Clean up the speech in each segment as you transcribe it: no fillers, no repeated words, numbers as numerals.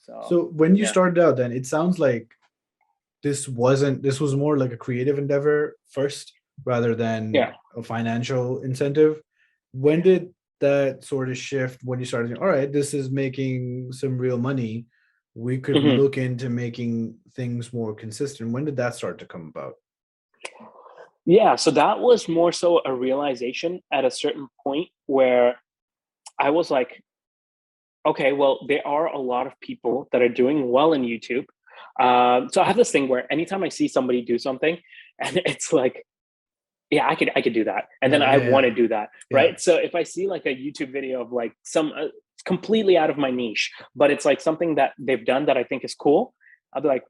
So So when you yeah. started out, then it sounds like this was more like a creative endeavor first rather than Yeah. a financial incentive. When did that sort of shift when you started, all right, this is making some real money. We could Mhm. look into making things more consistent. When did that start to come about? Yeah, so that was more so a realization at a certain point where I was like, okay, well, there are a lot of people that are doing well in YouTube. So I have this thing where anytime I see somebody do something, and it's like, yeah, I could do that, and then Yeah, I yeah, want yeah, to do that, yeah. right? So if I see like a YouTube video of like some completely out of my niche, but it's like something that they've done that I think is cool, I'll be like,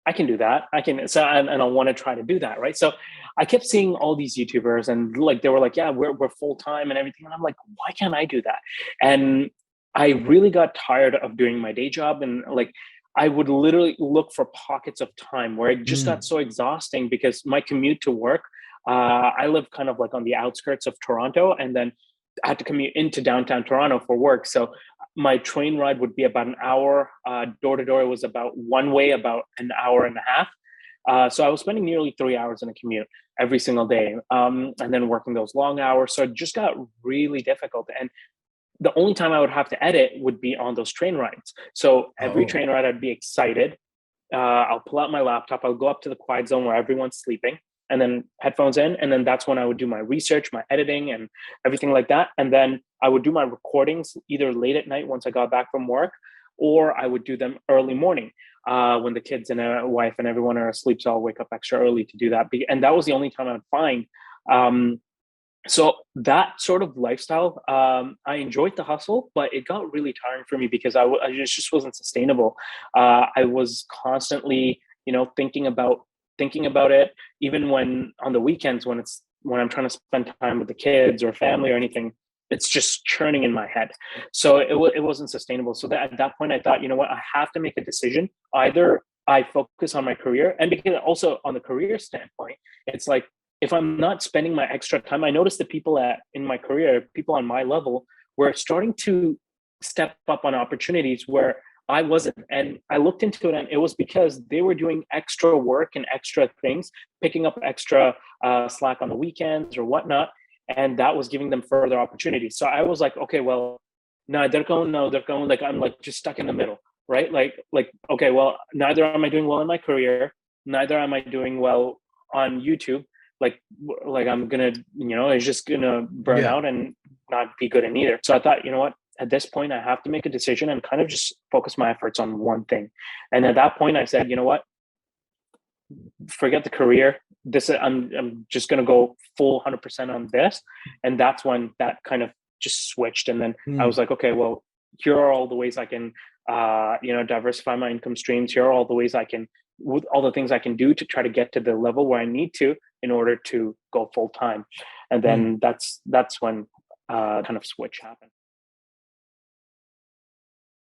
I can do that. I can, so, and I want to try to do that. Right. So I kept seeing all these YouTubers and like, they were like, yeah, we're full time and everything. And I'm like, why can't I do that? And I really got tired of doing my day job. And like, I would literally look for pockets of time where it just got Mm, so exhausting because my commute to work, I live kind of like on the outskirts of Toronto, and then I had to commute into downtown Toronto for work. So my train ride would be about an hour. Door to door was about one way, about an hour and a half. So I was spending nearly 3 hours in a commute every single day, and then working those long hours. So it just got really difficult. And the only time I would have to edit would be on those train rides. So every oh, train ride, I'd be excited. I'll pull out my laptop. I'll go up to the quiet zone where everyone's sleeping, and then headphones in. And then that's when I would do my research, my editing, and everything like that. And then I would do my recordings either late at night once I got back from work, or I would do them early morning when the kids and wife and everyone are asleep. So I'll wake up extra early to do that. And that was the only time I would find. Um, so that sort of lifestyle, I enjoyed the hustle, but it got really tiring for me because I just wasn't sustainable. I was constantly, thinking about it, even when on the weekends when I'm trying to spend time with the kids or family or anything. It's just churning in my head, so it wasn't sustainable. So that at that point, I thought, you know what, I have to make a decision. Either I focus on my career, and because also on the career standpoint, it's like if I'm not spending my extra time, I noticed that people in my career, people on my level, were starting to step up on opportunities where I wasn't. And I looked into it, and it was because they were doing extra work and extra things, picking up extra slack on the weekends or whatnot. And that was giving them further opportunities. So I was like, okay, well, no, they're going, like, I'm like just stuck in the middle, right? Okay, well, neither am I doing well in my career, neither am I doing well on YouTube. like like I'm gonna, it's just gonna burn yeah. out and not be good in either. So I thought, you know what, at this point I have to make a decision and kind of just focus my efforts on one thing. And at that point I said, you know what, forget the career. I'm just gonna go full 100% on this. And that's when that kind of just switched. And then I was Mm, like, okay, well, here are all the ways I can diversify my income streams. Here are all the ways I can, with all the things I can do to try to get to the level where I need to in order to go full time. And mm. then that's when kind of switch happened.